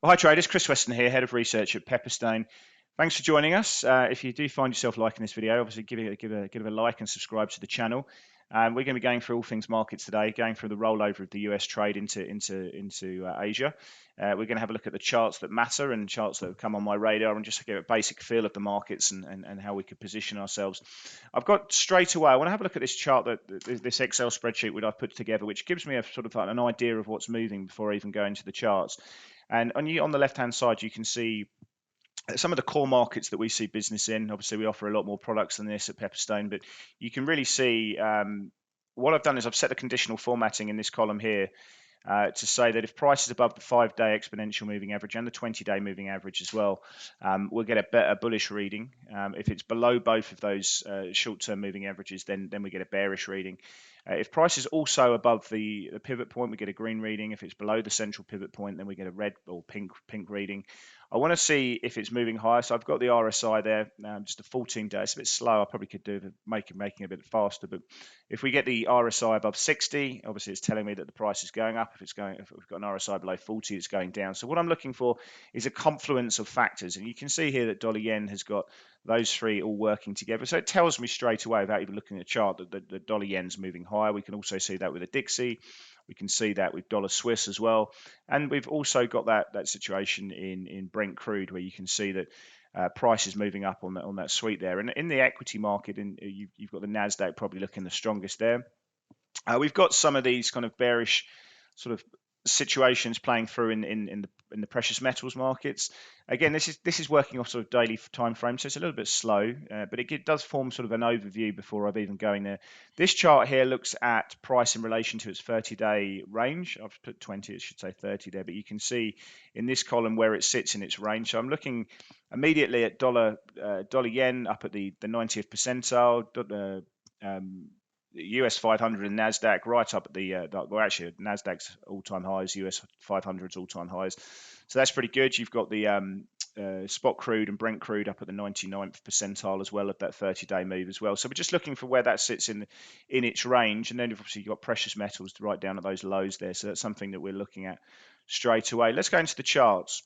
Well, hi traders, Chris Weston here, Head of Research at Pepperstone. Thanks for joining us. If you do find yourself liking this video, obviously give it a like and subscribe to the channel. We're going to be going through all things markets today, going through the rollover of the US trade into Asia. We're going to have a look at the charts that matter and charts that have come on my radar, and just to get a basic feel of the markets and how we could position ourselves. I've got straight away, I want to have a look at this chart, this Excel spreadsheet that I've put together, which gives me a sort of like an idea of what's moving before I even go into the charts. And on the left-hand side, you can see some of the core markets that we see business in. Obviously, we offer a lot more products than this at Pepperstone, but you can really see what I've done is I've set the conditional formatting in this column here to say that if price is above the 5-day exponential moving average and the 20-day moving average as well, we'll get a better bullish reading. If it's below both of those short-term moving averages, then we get a bearish reading. If price is also above the pivot point, we get a green reading. If it's below the central pivot point, then we get a red or pink reading. I want to see if it's moving higher. So I've got the RSI there, just a 14-day. It's a bit slow. I probably could do making it a bit faster. But if we get the RSI above 60, obviously it's telling me that the price is going up. If we've got an RSI below 40, it's going down. So what I'm looking for is a confluence of factors. And you can see here that dollar yen has got those three all working together. So it tells me straight away, without even looking at the chart, that the dollar yen's moving higher. We can also see that with a Dixie. We can see that with dollar Swiss as well. And we've also got that situation in Brent crude, where you can see that price is moving up on that suite there. And in the equity market, you've got the NASDAQ probably looking the strongest there. We've got some of these kind of bearish sort of situations playing through in the precious metals markets. Again, this is working off sort of daily time frame, so it's a little bit slow, but it does form sort of an overview before I've even going there. This chart here looks at price in relation to its 30-day range. I've put 20, it should say 30 there, but you can see in this column where it sits in its range. So I'm looking immediately at dollar yen up at the 90th percentile. US 500 and Nasdaq right up at well, actually Nasdaq's all-time highs, US 500's all-time highs, so that's pretty good. You've got the spot crude and Brent crude up at the 99th percentile as well of that 30-day move as well. So we're just looking for where that sits in its range, and then obviously you've got precious metals right down at those lows there. So that's something that we're looking at straight away. Let's go into the charts.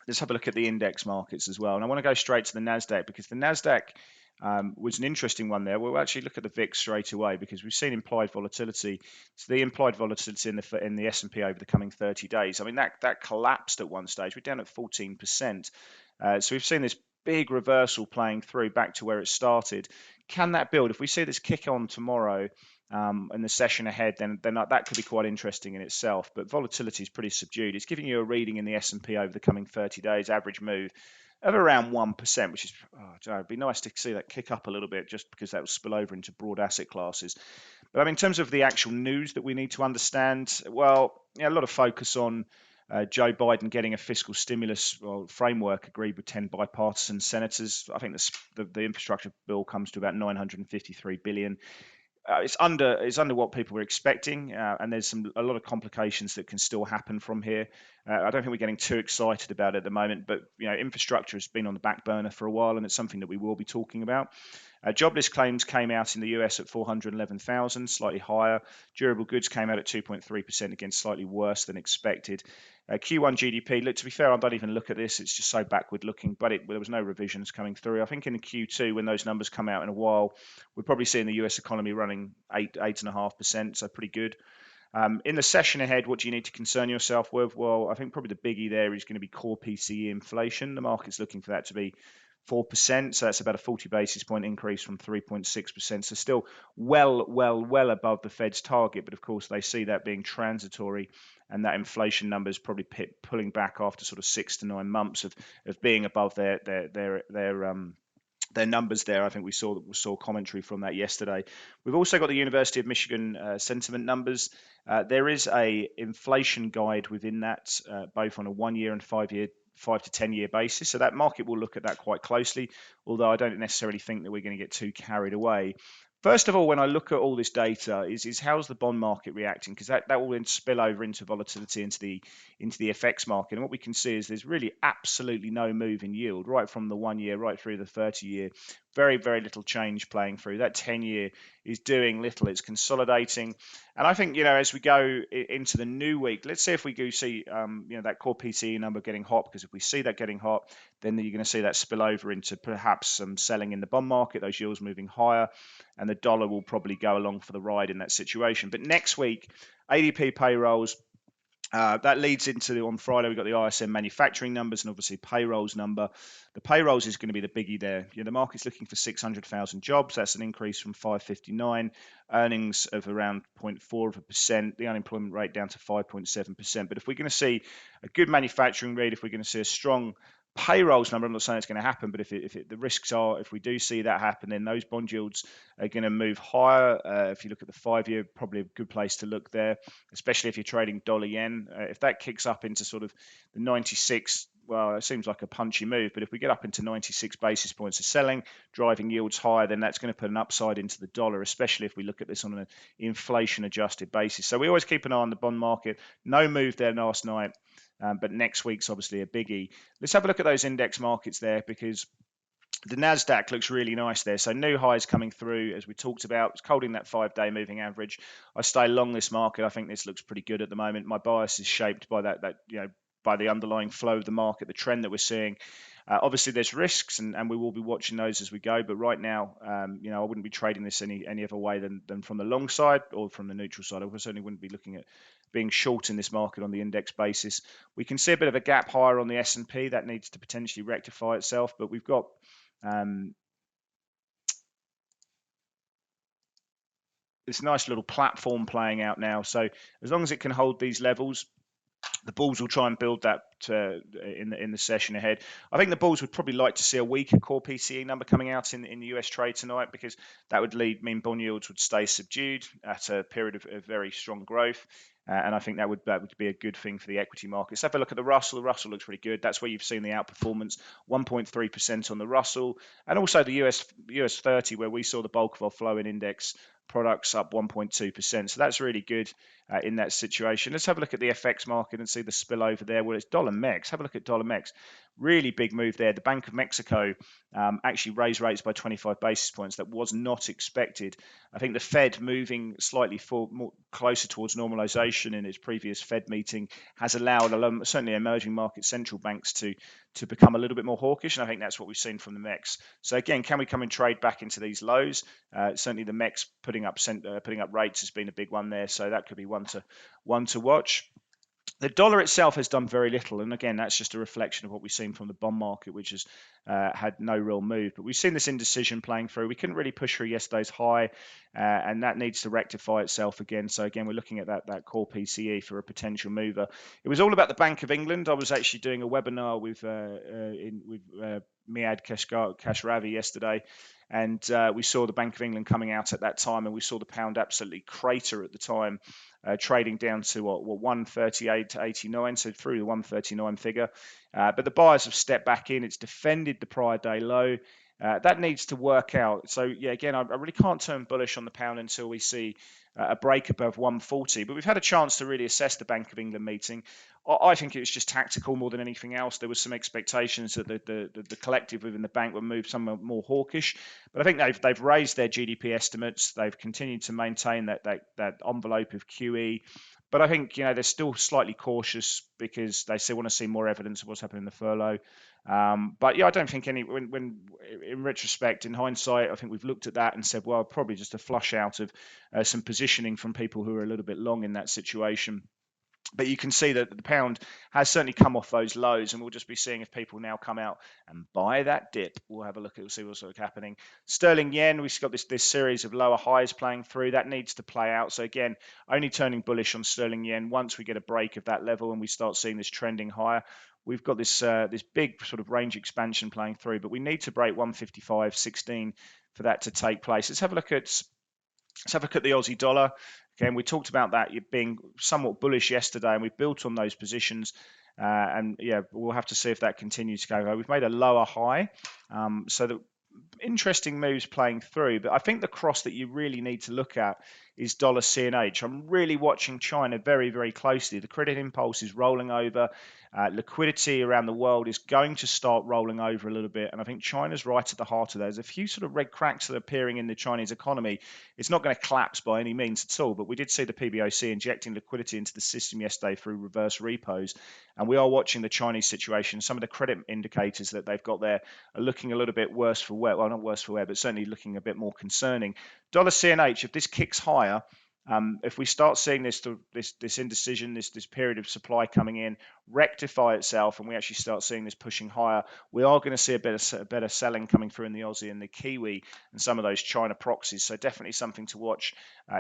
Let's have a look at the index markets as well, and I want to go straight to the Nasdaq, because the Nasdaq was an interesting one there. We'll actually look at the VIX straight away, because we've seen implied volatility. So the implied volatility in the S&P over the coming 30 days. I mean, that collapsed at one stage. We're down at 14%. So we've seen this big reversal playing through back to where it started. Can that build? If we see this kick on tomorrow and the session ahead, then that could be quite interesting in itself. But volatility is pretty subdued. It's giving you a reading in the S&P over the coming 30 days, average move of around 1%, which is, it'd be nice to see that kick up a little bit, just because that will spill over into broad asset classes. But I mean, in terms of the actual news that we need to understand, well, a lot of focus on Joe Biden getting a fiscal stimulus framework agreed with 10 bipartisan senators. I think the infrastructure bill comes to about 953 billion. It's under what people were expecting, and there's a lot of complications that can still happen from here. I don't think we're getting too excited about it at the moment, but infrastructure has been on the back burner for a while, and it's something that we will be talking about. Jobless claims came out in the US at 411,000, slightly higher. Durable goods came out at 2.3%, again slightly worse than expected. Q1 GDP, look, to be fair, I don't even look at this. It's just so backward looking, but there was no revisions coming through. I think in Q2, when those numbers come out in a while, we're probably seeing the US economy running 8.5%, so pretty good. In the session ahead, what do you need to concern yourself with? Well, I think probably the biggie there is going to be core Pce inflation. The market's looking for that to be 4%, so that's about a 40 basis point increase from 3.6%. So still well above the Fed's target, but of course they see that being transitory, and that inflation number is probably pulling back after sort of 6 to 9 months of being above their numbers there. I think we saw commentary from that yesterday. We've also got the University of Michigan sentiment numbers. There is a inflation guide within that, both on a 1-year and 5 to 10 year basis. So that market will look at that quite closely, although I don't necessarily think that we're going to get too carried away. First of all, when I look at all this data, is how's the bond market reacting? Because that will then spill over into volatility into the FX market. And what we can see is there's really absolutely no move in yield, right from the 1 year right through the 30 year. very, very little change playing through. That 10-year is doing little. It's consolidating. And I think, as we go into the new week, let's see if we do see, that core PCE number getting hot, because if we see that getting hot, then you're going to see that spill over into perhaps some selling in the bond market, those yields moving higher, and the dollar will probably go along for the ride in that situation. But next week, ADP payrolls, that leads into, on Friday, we've got the ISM manufacturing numbers and obviously payrolls number. The payrolls is going to be the biggie there. The market's looking for 600,000 jobs. That's an increase from 559. Earnings of around 0.4%. The unemployment rate down to 5.7%. But if we're going to see a good manufacturing read, if we're going to see a strong payrolls number, I'm not saying it's going to happen, but the risks are, if we do see that happen, then those bond yields are going to move higher. If you look at the 5-year, probably a good place to look there, especially if you're trading dollar yen. If that kicks up into sort of the 96, well, it seems like a punchy move, but if we get up into 96 basis points of selling, driving yields higher, then that's going to put an upside into the dollar, especially if we look at this on an inflation adjusted basis. So we always keep an eye on the bond market. No move there last night. But next week's obviously a biggie. Let's have a look at those index markets there, because the NASDAQ looks really nice there. So new highs coming through, as we talked about. It's holding that 5-day moving average. I stay long this market. I think this looks pretty good at the moment. My bias is shaped by that by the underlying flow of the market, the trend that we're seeing. Obviously, there's risks, and we will be watching those as we go. But right now, I wouldn't be trading this any other way than from the long side or from the neutral side. I certainly wouldn't be looking at being short in this market on the index basis. We can see a bit of a gap higher on the S&P. That needs to potentially rectify itself. But we've got this nice little platform playing out now. So as long as it can hold these levels, the bulls will try and build that in the session ahead. I think the bulls would probably like to see a weaker core PCE number coming out in the US trade tonight, because that would mean bond yields would stay subdued at a period of very strong growth. And I think that would be a good thing for the equity markets. Have a look at the Russell. The Russell looks pretty good. That's where you've seen the outperformance, 1.3% on the Russell, and also the US 30, where we saw the bulk of our flow in index products up 1.2%. So that's really good in that situation. Let's have a look at the FX market and see the spillover there. Well, it's dollar MEX. Have a look at dollar MEX. Really big move there. The Bank of Mexico actually raised rates by 25 basis points. That was not expected. I think the Fed moving slightly more closer towards normalization in its previous Fed meeting has allowed certainly emerging market central banks to become a little bit more hawkish, and I think that's what we've seen from the MEX. So again, can we come and trade back into these lows? Certainly the MEX putting up rates has been a big one there, so that could be one to watch. The dollar itself has done very little, and again, that's just a reflection of what we've seen from the bond market, which has had no real move. But we've seen this indecision playing through. We couldn't really push through yesterday's high, and that needs to rectify itself again. So again, we're looking at that core PCE for a potential mover. It was all about the Bank of England. I was actually doing a webinar with Miad Kashravi yesterday, and we saw the Bank of England coming out at that time, and we saw the pound absolutely crater at the time, trading down to 138.89, so through the 139 figure. But the buyers have stepped back in. It's defended the prior day low. That needs to work out. So yeah, again, I really can't turn bullish on the pound until we see a break above 140. But we've had a chance to really assess the Bank of England meeting. I think it was just tactical more than anything else. There was some expectations that the collective within the bank would move somewhat more hawkish, but I think they've raised their GDP estimates. They've continued to maintain that envelope of QE. But I think they're still slightly cautious because they still want to see more evidence of what's happening in the furlough. But yeah, I don't think when in retrospect, in hindsight, I think we've looked at that and said, well, probably just a flush out of some positioning from people who are a little bit long in that situation. But you can see that the pound has certainly come off those lows, and we'll just be seeing if people now come out and buy that dip. We'll have a look at see what's happening. Sterling yen, we've got this series of lower highs playing through. That needs to play out. So again, only turning bullish on sterling yen once we get a break of that level and we start seeing this trending higher. We've got this big sort of range expansion playing through, but we need to break 155.16 for that to take place. Let's have a look at the Aussie dollar. Again, we talked about that being somewhat bullish yesterday, and we've built on those positions. And yeah, we'll have to see if that continues to go. We've made a lower high, so the interesting moves playing through. But I think the cross that you really need to look at is dollar CNH. I'm really watching China very, very closely. The credit impulse is rolling over. Liquidity around the world is going to start rolling over a little bit, and I think China's right at the heart of that. There's a few sort of red cracks that are appearing in the Chinese economy. It's not going to collapse by any means at all, but we did see the PBOC injecting liquidity into the system yesterday through reverse repos, and we are watching the Chinese situation. Some of the credit indicators that they've got there are looking a little bit worse for wear. Well, not worse for wear, but certainly looking a bit more concerning. Dollar CNH, if this kicks higher, if we start seeing this indecision, this period of supply coming in, rectify itself, and we actually start seeing this pushing higher, we are going to see a better selling coming through in the Aussie and the Kiwi and some of those China proxies. So definitely something to watch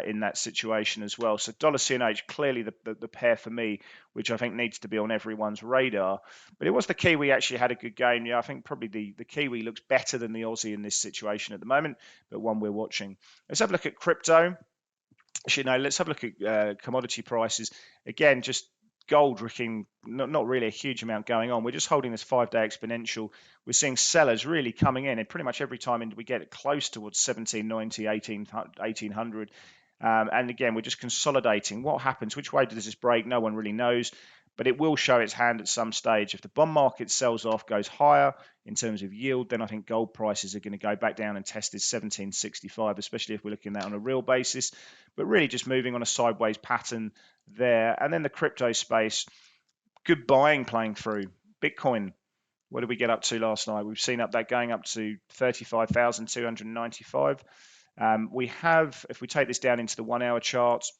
in that situation as well. So dollar CNH, clearly the pair for me, which I think needs to be on everyone's radar. But it was the Kiwi actually had a good game. Yeah, I think probably the Kiwi looks better than the Aussie in this situation at the moment, but one we're watching. Let's have a look at crypto. Actually, no, let's have a look at commodity prices. Again, just gold looking not really a huge amount going on. We're just holding this 5-day exponential. We're seeing sellers really coming in, and pretty much every time we get it close towards 1790, 1800. And again, we're just consolidating. What happens? Which way does this break? No one really knows, but it will show its hand at some stage. If the bond market sells off, goes higher in terms of yield, then I think gold prices are going to go back down and test this 1765, especially if we're looking at that on a real basis. But really just moving on a sideways pattern there. And then the crypto space, good buying playing through. Bitcoin, what did we get up to last night? We've seen that going up to 35,295. We have, if we take this down into the 1 hour charts,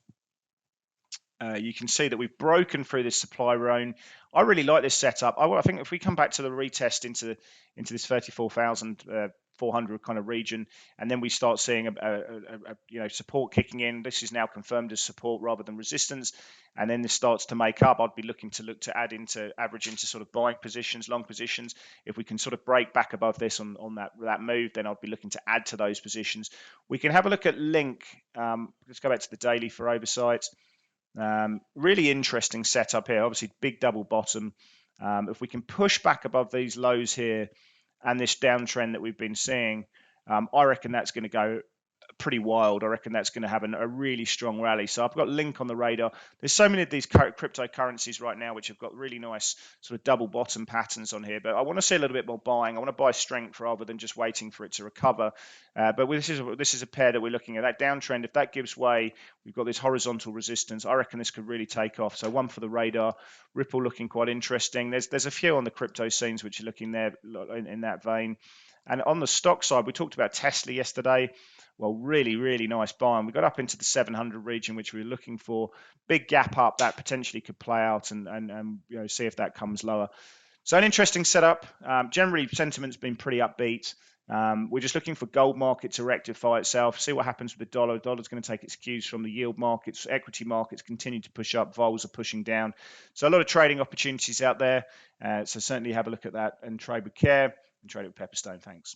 you can see that we've broken through this supply zone. I really like this setup. I think if we come back to the retest into this 34,400 kind of region, and then we start seeing a support kicking in. This is now confirmed as support rather than resistance, and then this starts to make up. I'd be looking to average into sort of buying positions, long positions. If we can sort of break back above this on that move, then I'd be looking to add to those positions. We can have a look at Link. Let's go back to the daily for oversight. Really interesting setup here. Obviously, big double bottom. If we can push back above these lows here and this downtrend that we've been seeing, I reckon that's going to go pretty wild. I reckon that's going to have a really strong rally. So I've got Link on the radar. There's so many of these cryptocurrencies right now which have got really nice sort of double bottom patterns on here, but I want to see a little bit more buying. I want to buy strength rather than just waiting for it to recover. But this is a pair that we're looking at. That downtrend, if that gives way, we've got this horizontal resistance. I reckon this could really take off. So one for the radar. Ripple looking quite interesting. There's a few on the crypto scenes which are looking there in that vein. And on the stock side, we talked about Tesla yesterday. Well, really, really nice buying. We got up into the 700 region, which we were looking for. Big gap up that potentially could play out and see if that comes lower. So an interesting setup. Generally, sentiment's been pretty upbeat. We're just looking for gold market to rectify itself, see what happens with the dollar. The dollar's going to take its cues from the yield markets. Equity markets continue to push up. Vols are pushing down. So a lot of trading opportunities out there. So certainly have a look at that and trade with care and trade it with Pepperstone. Thanks.